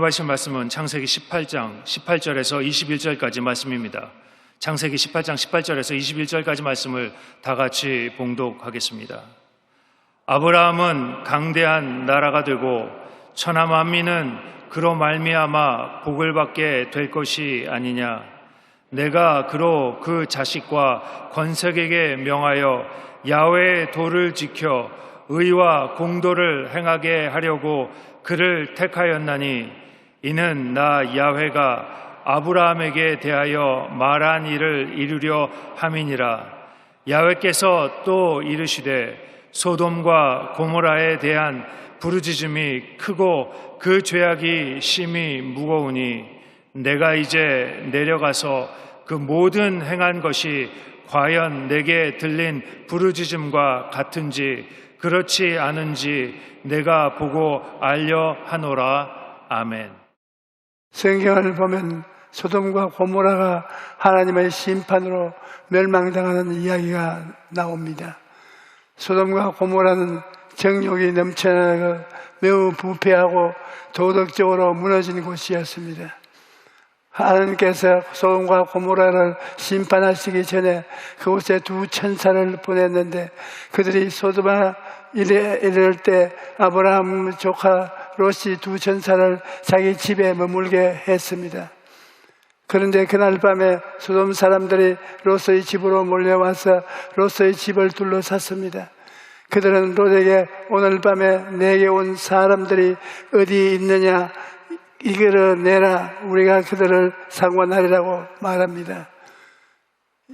봉독하신 말씀은 창세기 18장 18절에서 21절까지 말씀입니다. 창세기 18장 18절에서 21절까지 말씀을 다 같이 봉독하겠습니다. 아브라함은 강대한 나라가 되고 천하 만민은 그로 말미암아 복을 받게 될 것이 아니냐. 내가 그로 그 자식과 권색에게 명하여 야훼의 도를 지켜 의와 공도를 행하게 하려고 그를 택하였나니 이는 나 야훼가 아브라함에게 대하여 말한 일을 이루려 함이니라. 야훼께서 또 이르시되 소돔과 고모라에 대한 부르짖음이 크고 그 죄악이 심히 무거우니 내가 이제 내려가서 그 모든 행한 것이 과연 내게 들린 부르짖음과 같은지 그렇지 않은지 내가 보고 알려 하노라. 아멘. 성경을 보면 소돔과 고모라가 하나님의 심판으로 멸망당하는 이야기가 나옵니다. 소돔과 고모라는 정욕이 넘쳐나고 매우 부패하고 도덕적으로 무너진 곳이었습니다. 하나님께서 소돔과 고모라를 심판하시기 전에 그곳에 두 천사를 보냈는데 그들이 소돔에 이를 때 아브라함 조카 롯이 두 천사를 자기 집에 머물게 했습니다. 그런데 그날 밤에 소돔 사람들이 롯의 집으로 몰려와서 롯의 집을 둘러쌌습니다. 그들은 롯에게 오늘 밤에 내게 온 사람들이 어디 있느냐 이끌어내라, 우리가 그들을 상관하리라고 말합니다.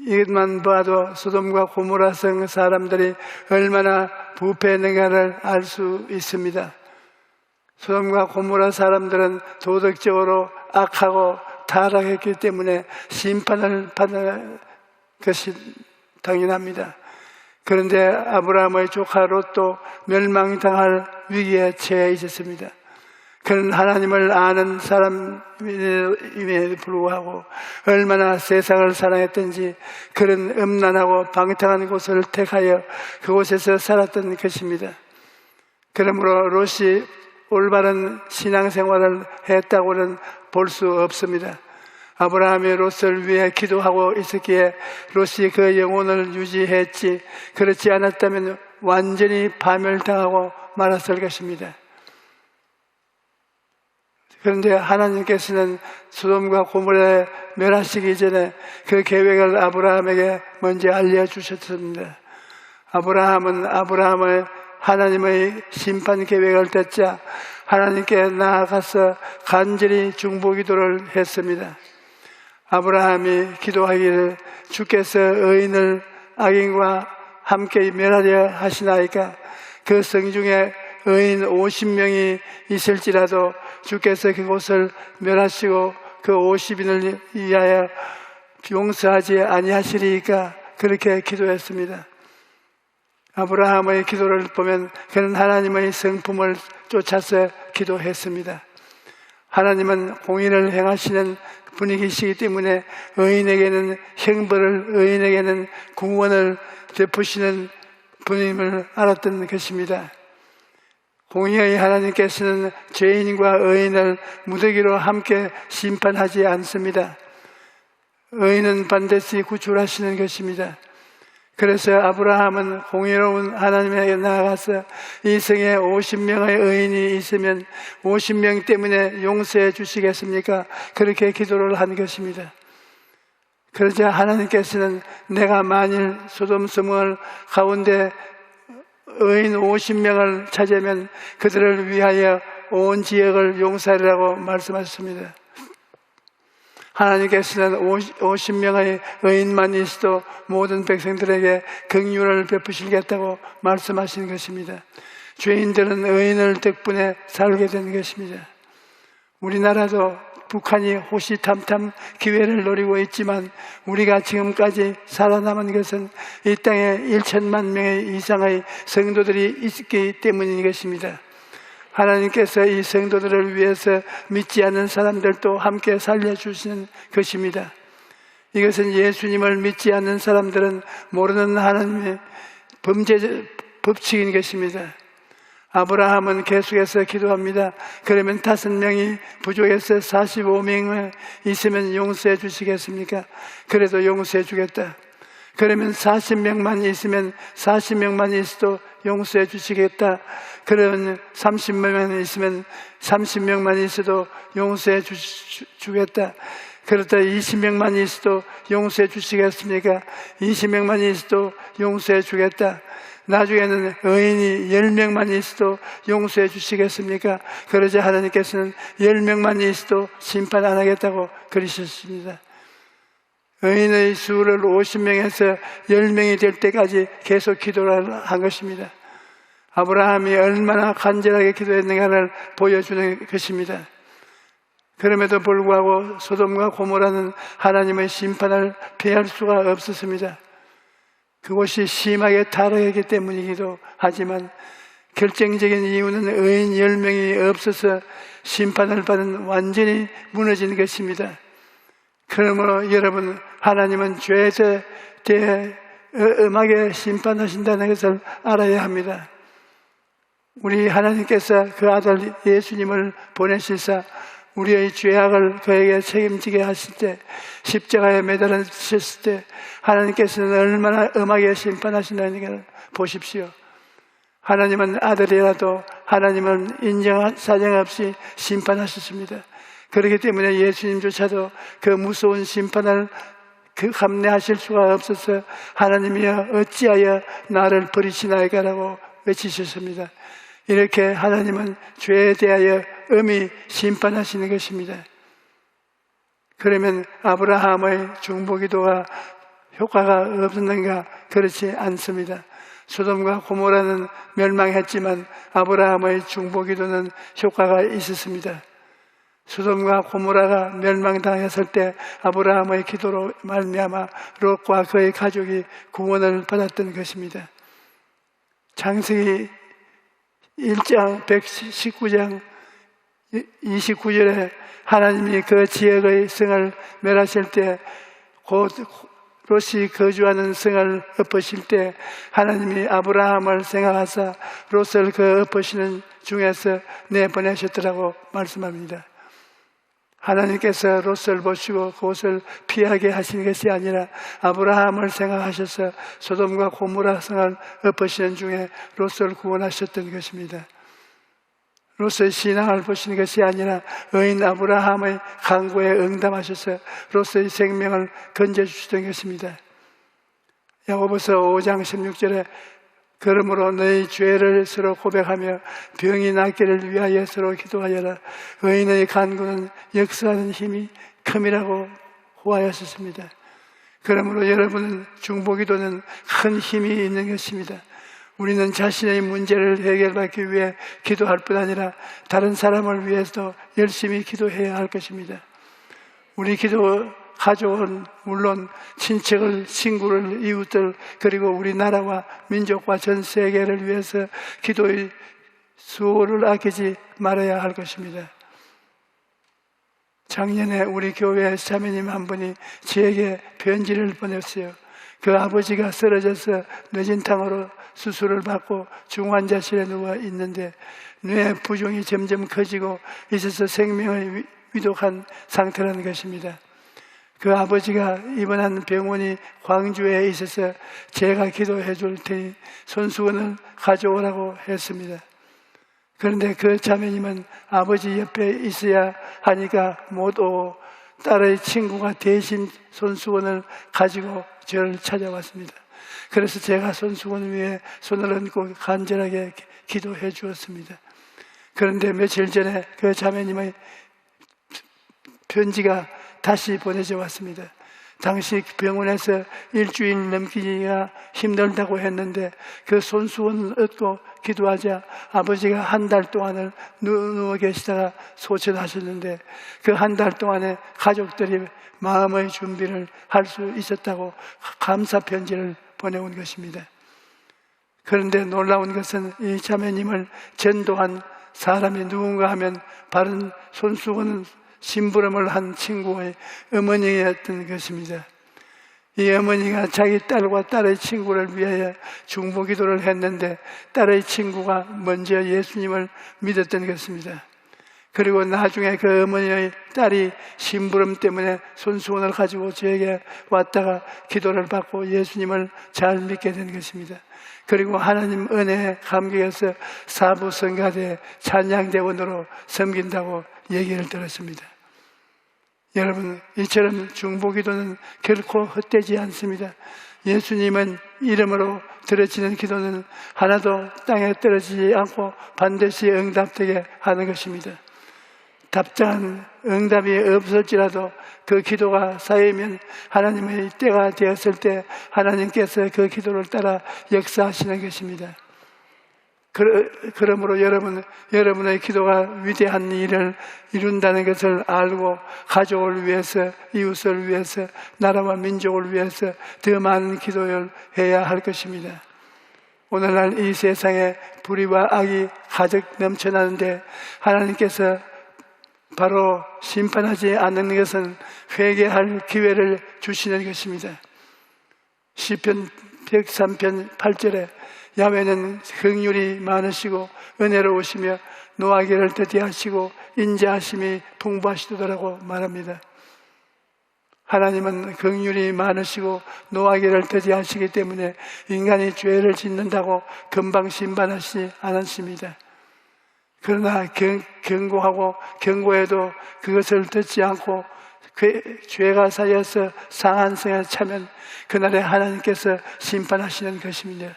이것만 봐도 소돔과 고모라 성 사람들이 얼마나 부패했는가를 알 수 있습니다. 소돔과 고모라 사람들은 도덕적으로 악하고 타락했기 때문에 심판을 받는 것이 당연합니다. 그런데 아브라함의 조카 롯도 멸망당할 위기에 처해 있었습니다. 그는 하나님을 아는 사람임에도 불구하고 얼마나 세상을 사랑했던지 그런 음란하고 방탕한 곳을 택하여 그곳에서 살았던 것입니다. 그러므로 롯이 올바른 신앙생활을 했다고는 볼 수 없습니다. 아브라함이 롯을 위해 기도하고 있었기에 롯이 그 영혼을 유지했지, 그렇지 않았다면 완전히 파멸당하고 말았을 것입니다. 그런데 하나님께서는 소돔과 고모라에 멸하시기 전에 그 계획을 아브라함에게 먼저 알려주셨습니다. 아브라함은 하나님의 심판 계획을 듣자 하나님께 나아가서 간절히 중보기도를 했습니다. 아브라함이 기도하기를 주께서 의인을 악인과 함께 멸하려 하시나이까 그 성중에 의인 50명이 있을지라도 주께서 그곳을 멸하시고 그 50인을 위하여 용서하지 아니하시리이까 그렇게 기도했습니다. 아브라함의 기도를 보면 그는 하나님의 성품을 쫓아서 기도했습니다. 하나님은 공의를 행하시는 분이시기 때문에 의인에게는 형벌을, 의인에게는 구원을 베푸시는 분임을 알았던 것입니다. 공의의 하나님께서는 죄인과 의인을 무더기로 함께 심판하지 않습니다. 의인은 반드시 구출하시는 것입니다. 그래서 아브라함은 공의로운 하나님에게 나아가서 이 성에 50명의 의인이 있으면 50명 때문에 용서해 주시겠습니까? 그렇게 기도를 한 것입니다. 그러자 하나님께서는 내가 만일 소돔 성을 가운데 의인 50명을 찾으면 그들을 위하여 온 지역을 용서하리라고 말씀하셨습니다. 하나님께서는 50명의 의인만 있어도 모든 백성들에게 긍휼을 베푸시겠다고 말씀하신 것입니다. 죄인들은 의인을 덕분에 살게 된 것입니다. 우리나라도 북한이 호시탐탐 기회를 노리고 있지만 우리가 지금까지 살아남은 것은 이 땅에 1천만 명의 이상의 성도들이 있기 때문인 것입니다. 하나님께서 이 성도들을 위해서 믿지 않는 사람들도 함께 살려주시는 것입니다. 이것은 예수님을 믿지 않는 사람들은 모르는 하나님의 범죄 법칙인 것입니다. 아브라함은 계속해서 기도합니다. 그러면 5명이 부족해서 45명 있으면 용서해 주시겠습니까? 그래도 용서해 주겠다. 그러면 40명만 있으면 40명만 있어도 용서해 주시겠다. 그러면 30명만 있으면 30명만 있어도 용서해 주겠다. 그렇다 20명만 있어도 용서해 주시겠습니까? 20명만 있어도 용서해 주겠다. 나중에는 의인이 10명만 있어도 용서해 주시겠습니까? 그러자 하나님께서는 10명만 있어도 심판 안 하겠다고 그러셨습니다. 의인의 수를 50명에서 10명이 될 때까지 계속 기도를 한 것입니다. 아브라함이 얼마나 간절하게 기도했는가를 보여주는 것입니다. 그럼에도 불구하고 소돔과 고모라는 하나님의 심판을 피할 수가 없었습니다. 그곳이 심하게 타락했기 때문이기도 하지만 결정적인 이유는 의인 10명이 없어서 심판을 받은 완전히 무너진 것입니다. 그러므로 여러분, 하나님은 죄에 대해 엄하게 심판하신다는 것을 알아야 합니다. 우리 하나님께서 그 아들 예수님을 보내시사 우리의 죄악을 그에게 책임지게 하실 때, 십자가에 매달으셨을 때 하나님께서는 얼마나 엄하게 심판하신다는 걸 보십시오. 하나님은 아들이라도 하나님은 인정한 사정 없이 심판하셨습니다. 그렇기 때문에 예수님조차도 그 무서운 심판을 감내하실 수가 없어서 하나님이여 어찌하여 나를 버리시나이까라고 외치셨습니다. 이렇게 하나님은 죄에 대하여 엄히 심판하시는 것입니다. 그러면 아브라함의 중보기도가 효과가 없었는가? 그렇지 않습니다. 소돔과 고모라는 멸망했지만 아브라함의 중보기도는 효과가 있었습니다. 소돔과 고모라가 멸망당했을 때 아브라함의 기도로 말미암아 롯과 그의 가족이 구원을 받았던 것입니다. 창세기 1장 119장 29절에 하나님이 그 지역의 성을 멸하실 때, 곧 롯이 거주하는 성을 엎으실 때 하나님이 아브라함을 생각하사 롯을 그 엎으시는 중에서 내보내셨더라고 말씀합니다. 하나님께서 롯을 보시고 그곳을 피하게 하신 것이 아니라 아브라함을 생각하셔서 소돔과 고모라 성을 엎으시는 중에 롯을 구원하셨던 것입니다. 롯의 신앙을 보시는 것이 아니라 의인 아브라함의 간구에 응답하셔서 롯의 생명을 건져주시던 것입니다. 야고보서 5장 16절에 그러므로 너희 죄를 서로 고백하며 병이 낫기를 위하여 서로 기도하여라. 의인의 간구는 역사하는 힘이 큼이라고 호하였습니다. 그러므로 여러분은 중보기도는 큰 힘이 있는 것입니다. 우리는 자신의 문제를 해결받기 위해 기도할 뿐 아니라 다른 사람을 위해서도 열심히 기도해야 할 것입니다. 우리 기도 가족은 물론 친척을, 친구를, 이웃들, 그리고 우리나라와 민족과 전 세계를 위해서 기도의 수호를 아끼지 말아야 할 것입니다. 작년에 우리 교회 자매님 한 분이 저에게 편지를 보냈어요. 그 아버지가 쓰러져서 뇌진탕으로 수술을 받고 중환자실에 누워 있는데 뇌 부종이 점점 커지고 있어서 생명을 위독한 상태라는 것입니다. 그 아버지가 입원한 병원이 광주에 있어서 제가 기도해 줄 테니 손수건을 가져오라고 했습니다. 그런데 그 자매님은 아버지 옆에 있어야 하니까 못 오고 딸의 친구가 대신 손수건을 가지고 저를 찾아왔습니다. 그래서 제가 손수건 위에 손을 얹고 간절하게 기도해 주었습니다. 그런데 며칠 전에 그 자매님의 편지가 다시 보내져 왔습니다. 당시 병원에서 일주일 넘기기가 힘들다고 했는데 그 손수건을 얻고 기도하자 아버지가 한 달 동안을 누워 계시다가 소천하셨는데 그 한 달 동안에 가족들이 마음의 준비를 할 수 있었다고 감사 편지를 보내온 것입니다. 그런데 놀라운 것은 이 자매님을 전도한 사람이 누군가 하면 바른 손수건은 심부름을 한 친구의 어머니였던 것입니다. 이 어머니가 자기 딸과 딸의 친구를 위하여 중보 기도를 했는데 딸의 친구가 먼저 예수님을 믿었던 것입니다. 그리고 나중에 그 어머니의 딸이 심부름 때문에 손수건을 가지고 저에게 왔다가 기도를 받고 예수님을 잘 믿게 된 것입니다. 그리고 하나님 은혜에 감격해서 사부성가대 찬양대원으로 섬긴다고 얘기를 들었습니다. 여러분, 이처럼 중보기도는 결코 헛되지 않습니다. 예수님은 이름으로 드려지는 기도는 하나도 땅에 떨어지지 않고 반드시 응답되게 하는 것입니다. 답장한 응답이 없을지라도 그 기도가 쌓이면 하나님의 때가 되었을 때 하나님께서 그 기도를 따라 역사하시는 것입니다. 그러므로 여러분의 기도가 위대한 일을 이룬다는 것을 알고 가족을 위해서, 이웃을 위해서, 나라와 민족을 위해서 더 많은 기도를 해야 할 것입니다. 오늘날 이 세상에 불의와 악이 가득 넘쳐나는데 하나님께서 바로 심판하지 않는 것은 회개할 기회를 주시는 것입니다. 시편 103편 8절에 야훼는 긍휼이 많으시고 은혜로우시며 노하기를 더디하시고 인자하심이 풍부하시도다라고 말합니다. 하나님은 긍휼이 많으시고 노하기를 더디하시기 때문에 인간이 죄를 짓는다고 금방 심판하시지 않았습니다. 그러나 경고하고 경고해도 그것을 듣지 않고 죄가 쌓여서 상한 생에 차면 그날에 하나님께서 심판하시는 것입니다.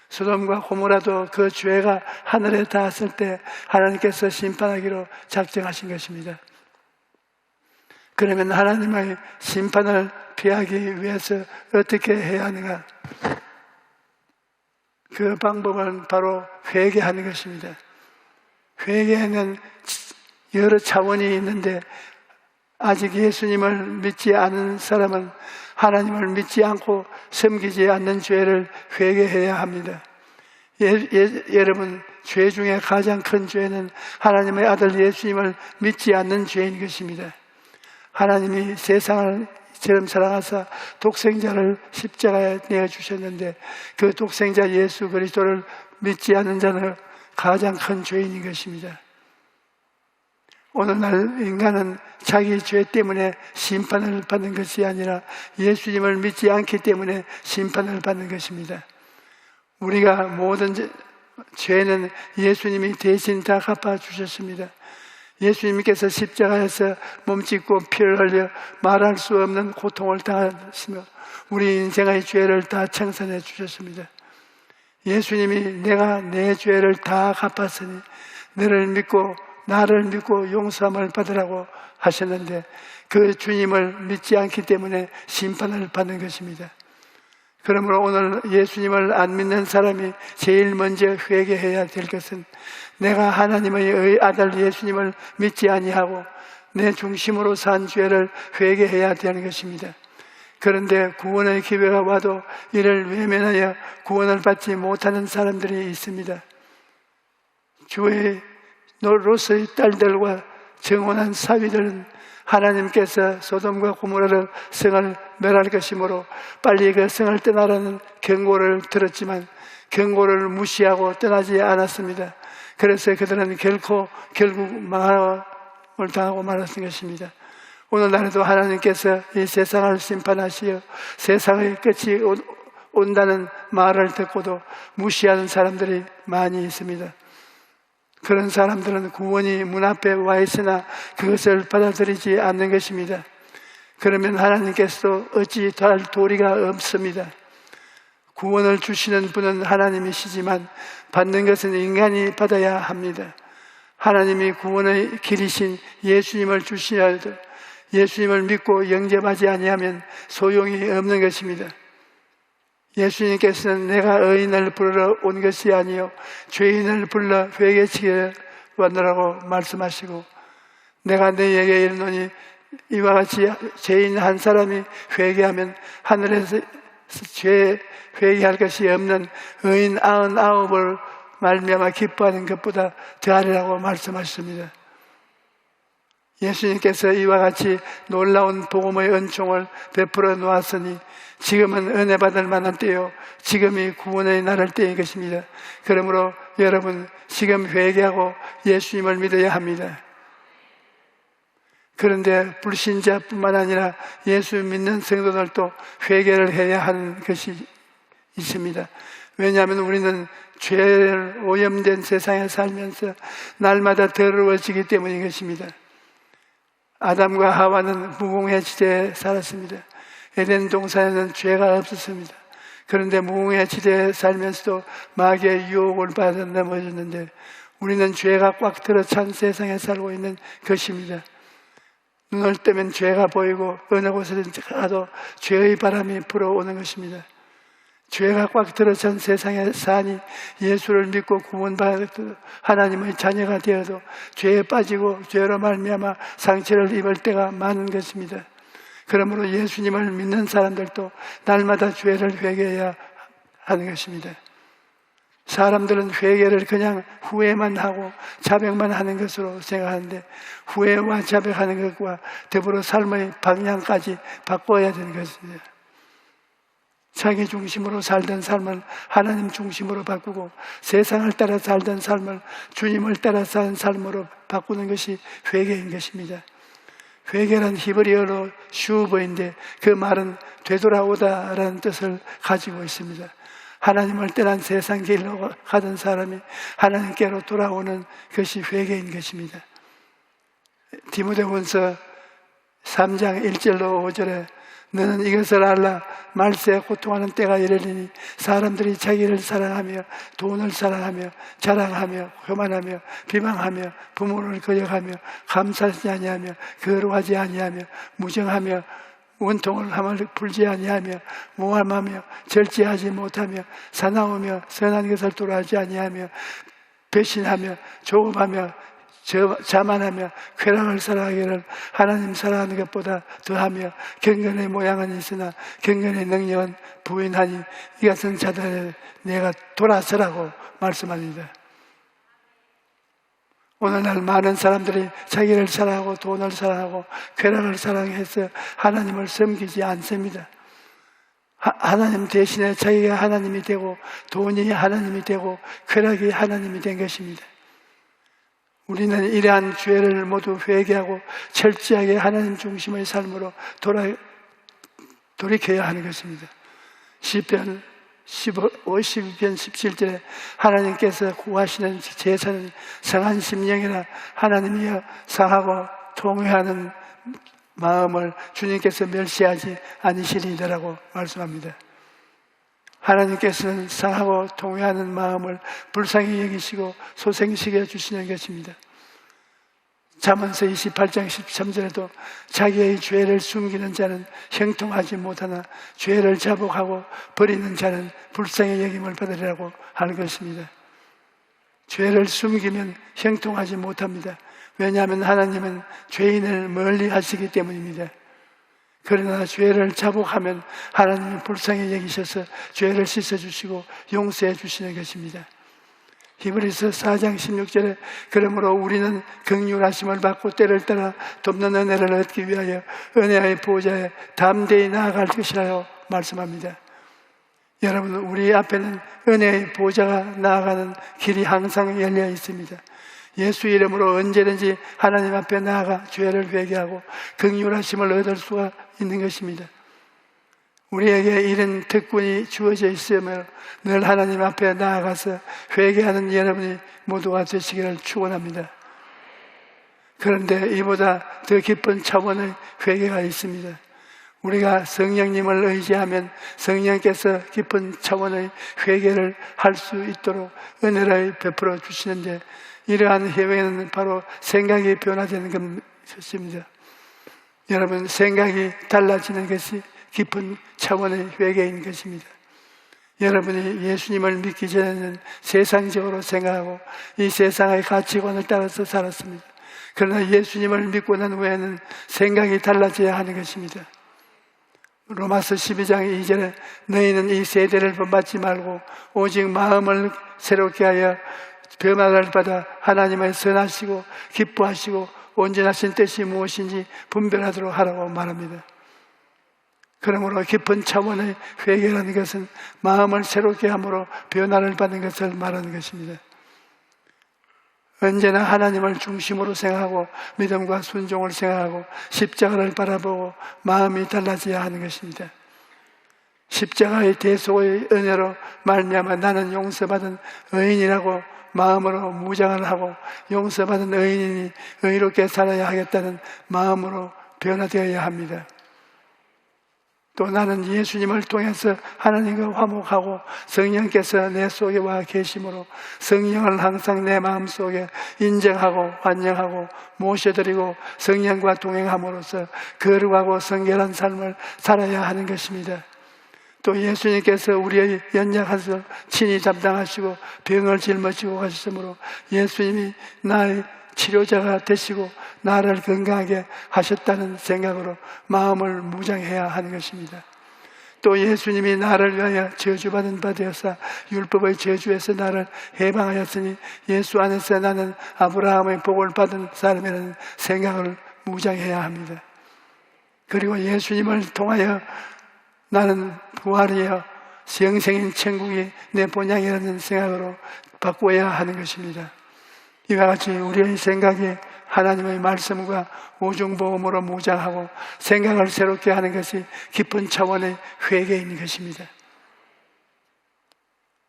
소돔과 고모라도 그 죄가 하늘에 닿았을 때 하나님께서 심판하기로 작정하신 것입니다. 그러면 하나님의 심판을 피하기 위해서 어떻게 해야 하는가? 그 방법은 바로 회개하는 것입니다. 회개에는 여러 차원이 있는데 아직 예수님을 믿지 않은 사람은 하나님을 믿지 않고 섬기지 않는 죄를 회개해야 합니다. 여러분, 죄 중에 가장 큰 죄는 하나님의 아들 예수님을 믿지 않는 죄인 것입니다. 하나님이 세상을 이처럼 사랑하사 독생자를 십자가에 내어주셨는데 그 독생자 예수 그리스도를 믿지 않는 자는 가장 큰 죄인인 것입니다. 오늘날 인간은 자기 죄 때문에 심판을 받는 것이 아니라 예수님을 믿지 않기 때문에 심판을 받는 것입니다. 우리가 모든 죄는 예수님이 대신 다 갚아주셨습니다. 예수님께서 십자가에서 몸짓고 피를 흘려 말할 수 없는 고통을 당하시며 우리 인생의 죄를 다 청산해 주셨습니다. 예수님이 내가 내 죄를 다 갚았으니 너를 믿고 나를 믿고 용서함을 받으라고 하셨는데 그 주님을 믿지 않기 때문에 심판을 받는 것입니다. 그러므로 오늘 예수님을 안 믿는 사람이 제일 먼저 회개해야 될 것은 내가 하나님의 아들 예수님을 믿지 아니하고 내 중심으로 산 죄를 회개해야 되는 것입니다. 그런데 구원의 기회가 와도 이를 외면하여 구원을 받지 못하는 사람들이 있습니다. 주의 롯의 딸들과 정혼한 사위들은 하나님께서 소돔과 고모라를 성을 멸할 것이므로 빨리 그 성을 떠나라는 경고를 들었지만 경고를 무시하고 떠나지 않았습니다. 그래서 그들은 결국 망함을 당하고 말았던 것입니다. 오늘날에도 하나님께서 이 세상을 심판하시어 세상의 끝이 온다는 말을 듣고도 무시하는 사람들이 많이 있습니다. 그런 사람들은 구원이 문 앞에 와 있으나 그것을 받아들이지 않는 것입니다. 그러면 하나님께서도 어찌 할 도리가 없습니다. 구원을 주시는 분은 하나님이시지만 받는 것은 인간이 받아야 합니다. 하나님이 구원의 길이신 예수님을 주시어도 예수님을 믿고 영접하지 아니하면 소용이 없는 것입니다. 예수님께서는 내가 의인을 부르러 온 것이 아니요 죄인을 불러 회개치게 왔노라고 말씀하시고 내가 너희에게 이르노니 이와 같이 죄인 한 사람이 회개하면 하늘에서 죄 회개할 것이 없는 의인 99을 말미암아 기뻐하는 것보다 더하리라고 말씀하셨습니다. 예수님께서 이와 같이 놀라운 복음의 은총을 베풀어 놓았으니 지금은 은혜 받을 만한 때요, 지금이 구원의 나를 때인 것입니다. 그러므로 여러분, 지금 회개하고 예수님을 믿어야 합니다. 그런데 불신자뿐만 아니라 예수 믿는 성도들도 회개를 해야 하는 것이 있습니다. 왜냐하면 우리는 죄를 오염된 세상에 살면서 날마다 더러워지기 때문인 것입니다. 아담과 하와는 무공의 시대에 살았습니다. 에덴 동산에는 죄가 없었습니다. 그런데 무공의 시대에 살면서도 마귀의 유혹을 받아 넘어졌는데 우리는 죄가 꽉 들어찬 세상에 살고 있는 것입니다. 눈을 뜨면 죄가 보이고 어느 곳에든지 가도 죄의 바람이 불어오는 것입니다. 죄가 꽉 들어찬 세상에 사니 예수를 믿고 구원받아도 하나님의 자녀가 되어도 죄에 빠지고 죄로 말미암아 상처를 입을 때가 많은 것입니다. 그러므로 예수님을 믿는 사람들도 날마다 죄를 회개해야 하는 것입니다. 사람들은 회개를 그냥 후회만 하고 자백만 하는 것으로 생각하는데 후회와 자백하는 것과 더불어 삶의 방향까지 바꿔야 되는 것입니다. 자기 중심으로 살던 삶을 하나님 중심으로 바꾸고 세상을 따라 살던 삶을 주님을 따라 사는 삶으로 바꾸는 것이 회개인 것입니다. 회개란 히브리어로 슈버인데 그 말은 되돌아오다라는 뜻을 가지고 있습니다. 하나님을 떠난 세상 길로 가던 사람이 하나님께로 돌아오는 것이 회개인 것입니다. 디모데후서 3장 1절로 5절에 너는 이것을 알라. 말세에 고통하는 때가 이르리니 사람들이 자기를 사랑하며 돈을 사랑하며 자랑하며 교만하며 비방하며 부모를 거역하며 감사하지 아니하며 거룩하지 아니하며 무정하며 원통을 함을 풀지 아니하며 모함하며 절제하지 못하며 사나우며 선한 것을 도로하지 아니하며 배신하며 조급하며 자만하며 쾌락을 사랑하기를 하나님 사랑하는 것보다 더하며 경건의 모양은 있으나 경건의 능력은 부인하니 이 같은 자들을 내가 돌아서라고 말씀합니다. 오늘날 많은 사람들이 자기를 사랑하고 돈을 사랑하고 쾌락을 사랑해서 하나님을 섬기지 않습니다. 하나님 대신에 자기가 하나님이 되고 돈이 하나님이 되고 쾌락이 하나님이 된 것입니다. 우리는 이러한 죄를 모두 회개하고 철저하게 하나님 중심의 삶으로 돌이켜야 하는 것입니다. 시편 52편 17절에 하나님께서 구하시는 제사는 성한 심령이라 하나님이여 상하고 통회하는 마음을 주님께서 멸시하지 않으시리라고 말씀합니다. 하나님께서는 상하고 통회하는 마음을 불쌍히 여기시고 소생시켜 주시는 것입니다. 잠언서 28장 13절에도 자기의 죄를 숨기는 자는 형통하지 못하나 죄를 자복하고 버리는 자는 불쌍히 여김을 받으리라고 하는 것입니다. 죄를 숨기면 형통하지 못합니다. 왜냐하면 하나님은 죄인을 멀리 하시기 때문입니다. 그러나 죄를 자복하면 하나님이 불쌍히 여기셔서 죄를 씻어주시고 용서해 주시는 것입니다. 히브리서 4장 16절에 그러므로 우리는 긍휼하심을 받고 때를 따라 돕는 은혜를 얻기 위하여 은혜의 보좌에 담대히 나아갈 것이라고 말씀합니다. 여러분, 우리 앞에는 은혜의 보좌가 나아가는 길이 항상 열려 있습니다. 예수 이름으로 언제든지 하나님 앞에 나아가 죄를 회개하고 긍휼하심을 얻을 수가 있는 것입니다. 우리에게 이런 특권이 주어져 있으며 늘 하나님 앞에 나아가서 회개하는 여러분이 모두가 되시기를 축원합니다. 그런데 이보다 더 깊은 차원의 회개가 있습니다. 우리가 성령님을 의지하면 성령께서 깊은 차원의 회개를 할 수 있도록 은혜를 베풀어 주시는데 이러한 회개는 바로 생각이 변화되는 것입니다. 여러분, 생각이 달라지는 것이 깊은 차원의 회개인 것입니다. 여러분이 예수님을 믿기 전에는 세상적으로 생각하고 이 세상의 가치관을 따라서 살았습니다. 그러나 예수님을 믿고 난 후에는 생각이 달라져야 하는 것입니다. 로마서 12장 2절에 너희는 이 세대를 본받지 말고 오직 마음을 새롭게 하여 변화를 받아 하나님의 선하시고 기뻐하시고 온전하신 뜻이 무엇인지 분별하도록 하라고 말합니다. 그러므로 깊은 차원의 회개라는 것은 마음을 새롭게 함으로 변화를 받는 것을 말하는 것입니다. 언제나 하나님을 중심으로 생각하고 믿음과 순종을 생각하고 십자가를 바라보고 마음이 달라져야 하는 것입니다. 십자가의 대속의 은혜로 말미암아 나는 용서받은 의인이라고 마음으로 무장을 하고 용서받은 의인이 의롭게 살아야 하겠다는 마음으로 변화되어야 합니다. 또 나는 예수님을 통해서 하나님과 화목하고 성령께서 내 속에 와 계심으로 성령을 항상 내 마음속에 인정하고 환영하고 모셔드리고 성령과 동행함으로써 거룩하고 성결한 삶을 살아야 하는 것입니다. 또 예수님께서 우리의 연약한 친히 담당하시고 병을 짊어지고 가셨으므로 예수님이 나의 치료자가 되시고 나를 건강하게 하셨다는 생각으로 마음을 무장해야 하는 것입니다. 또 예수님이 나를 위하여 저주받은 바 되어서 율법의 저주에서 나를 해방하였으니 예수 안에서 나는 아브라함의 복을 받은 사람이라는 생각을 무장해야 합니다. 그리고 예수님을 통하여 나는 부활이여 영생인 천국이 내 본향이라는 생각으로 바꾸어야 하는 것입니다. 이와 같이 우리의 생각이 하나님의 말씀과 오중보험으로 무장하고 생각을 새롭게 하는 것이 깊은 차원의 회개인 것입니다.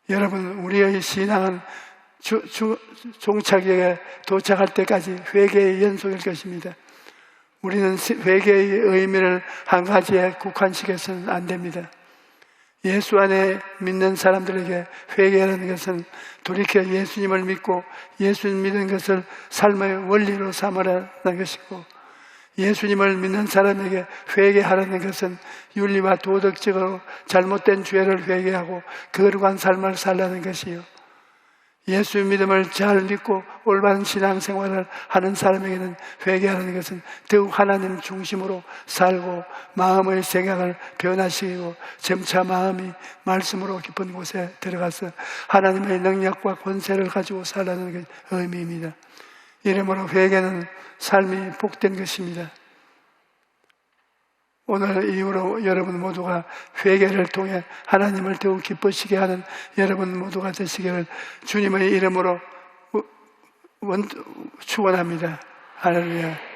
여러분, 우리의 신앙은 종착역에 도착할 때까지 회개의 연속일 것입니다. 우리는 회개의 의미를 한 가지에 국한시켜서는 안 됩니다. 예수 안에 믿는 사람들에게 회개라는 것은 돌이켜 예수님을 믿고 예수님 믿는 것을 삶의 원리로 삼으라는 것이고, 예수님을 믿는 사람에게 회개하라는 것은 윤리와 도덕적으로 잘못된 죄를 회개하고 거룩한 삶을 살라는 것이요, 예수 믿음을 잘 믿고 올바른 신앙생활을 하는 사람에게는 회개하는 것은 더욱 하나님 중심으로 살고 마음의 생각을 변화시키고 점차 마음이 말씀으로 깊은 곳에 들어가서 하나님의 능력과 권세를 가지고 살라는 의미입니다. 이러므로 회개는 삶이 복된 것입니다. 오늘 이후로 여러분 모두가 회개를 통해 하나님을 더욱 기쁘시게 하는 여러분 모두가 되시기를 주님의 이름으로 축원합니다. 할렐루야.